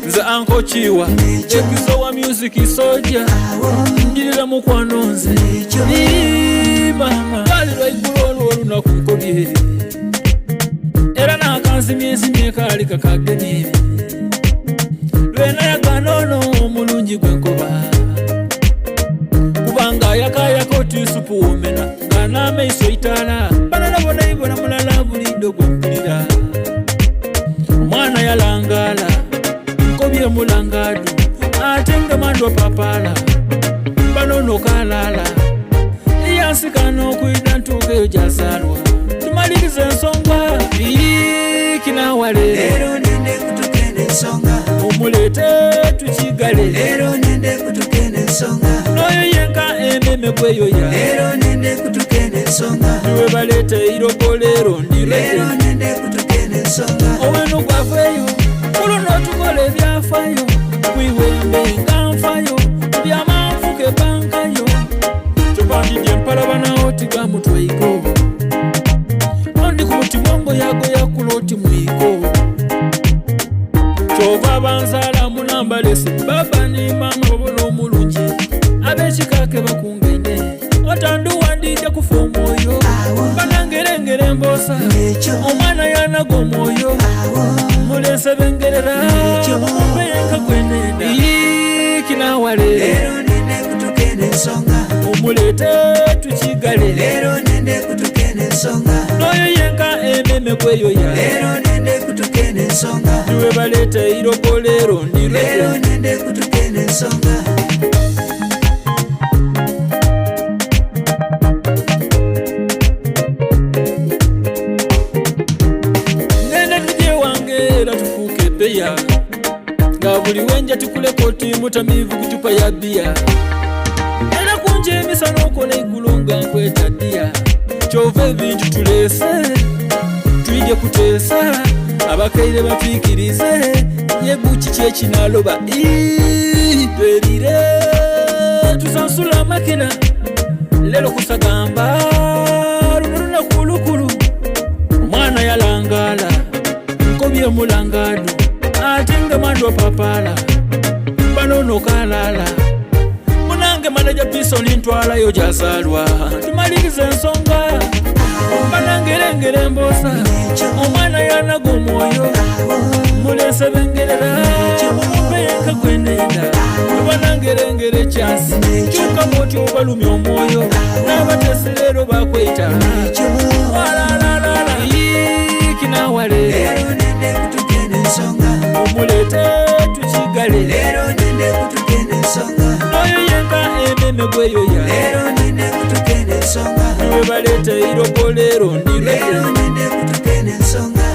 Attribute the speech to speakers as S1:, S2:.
S1: nze anko chiwa ekizo wa music soja njirira mukwano nze mama gali lwaigulu olw'olunaku nkobye era n'akanzimyezimye kaali kakageni lwenayagana ono omulungi gwenkoba kubanga yakayako otisupu womena nga n'amaiso itaala balala bonaibona mulala bulindo gwempulira omwana yalangala nkobye mulangadu ate nga mandwa papala banono kalala eyansikana okwida ntuuka eyo gyazaalwa tumaliriza ensonga kinawale
S2: Lero nende kutukene ensonga
S1: omulete tukigale
S2: Lero nende kutukene ensonga
S1: noyo yenka ememe gweyoya
S2: Lero nende kutukene ensonga
S1: niwe balete irogolero
S2: Lero nende kutukene ensonga
S1: oweno gwafeyo kuluno tukole ebyafayo kwiwembe nga nfayo byamanfuke bankayo tubandidye mpalabanawo tigamutwaiko ondi ku mutimongo yago yakuloti mwiko kyova banzala munambalese baba ne mama babona omulungi ab'ekikake bakungaine otanduwandija kufa omwoyo banangerengere emboosa omwana yanaga omwoyo mulensebengerera omubenka gwenenda kinawale
S2: Lero nende kutukene ensonga
S1: omulete tukigale
S2: Lero nende kutukene ensonga
S1: noyo yenka ememe gweyoya
S2: Lero nende kutukene ensonga
S1: niwe balete irogolero
S2: Lero nende kutukene ensonga
S1: nene tuje wange era tufuuke peya nga buli wenja tukulekoti mutamivu kucupa ya bia era kunje emisana okola igulu nga nkwetaddiya kyova ebintu tulese twije kuteesa abakaire batwikirize yeguki kyekinaloba twerire tusansula amakina lero kusagamba luno lunaku lukulu omwana yalangala nkobye mulangadu ate nga mandwa papala banono kalala munange manaja pisoni ntwalayo gyazaalwa tumaliriza ensonga banangerengere emboosa omwana yanaga omwoyo mulensebengerera omubenka gwenenda banangerengere kyansi kyuka moti obalumya omwoyo n'abatesi leero bakweta walalalala kinawale
S2: Lero nende kutukene ensonga
S1: omulete tukigale
S2: Lero nende kutukene ensonga
S1: noyo yenka ememe gweyoya
S2: Lero nende kutukene ensonga
S1: niwe balete irogolero
S2: Lero nende